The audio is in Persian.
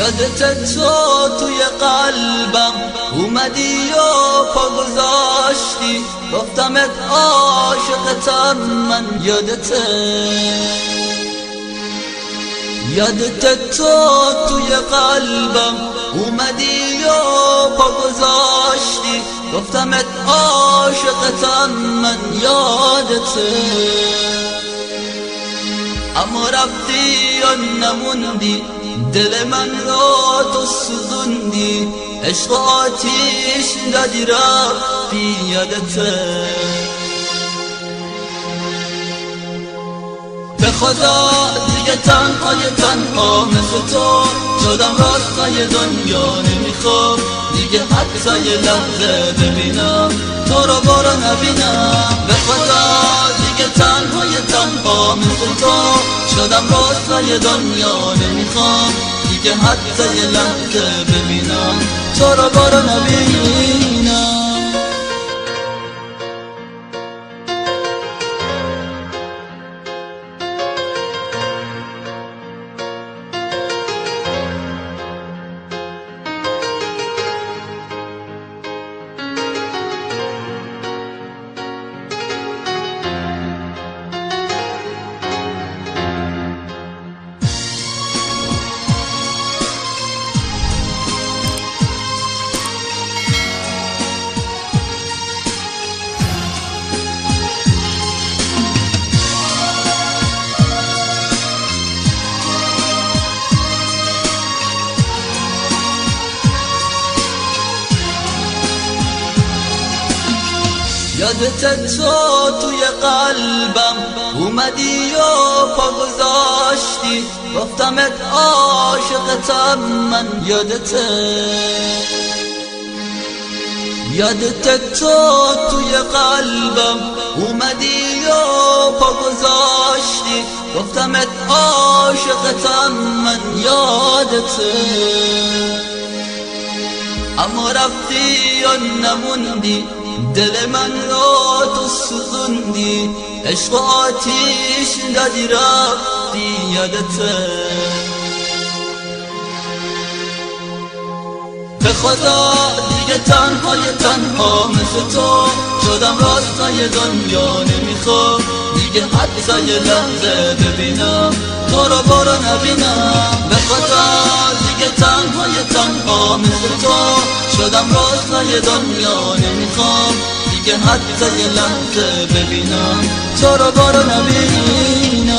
یادت تو توی قلبم اومدی و پا گذاشتی، گفتمت عاشقتم من. یادت تو توی قلبم اومدی و پا گذاشتی، گفتمت عاشقتم من. اما رفتی و نموندی، دل من رو تو سوزوندی، عشق آتیش دادی رفتی. به خدا دیگه تنها مثل تو شدم، راستای دنیا نمیخوام دیگه حتی یه لحظه ببینم تو رو بارا نبینم. به خدا دیگه تنها مثل تو شدم، راستای دنیا نمیخوام دیگه حتی یه لحظه ببینم تو رو بارا نبینم. یادت تو توی قلبم اومدی و پا گذاشتی، گفتمت عاشقتم من. یادت تو توی قلبم اومدی و پا گذاشتی، گفتمت عاشقتم من. اما رفتی و نموندی، دل من رو تو سوزوندی، عشق آتیش دادی رفتی. به خدا دیگه تنها مثل تو شدم، راستای دنیا نمیخوام دیگه حتی یه لحظه ببینم تو رو بارا نبینم. به خدا دیگه تنها مثل تو شدم، راستای دنیا نمیخوام دیگه حتی یه لحظه ببینم تو رو بارا نبینم.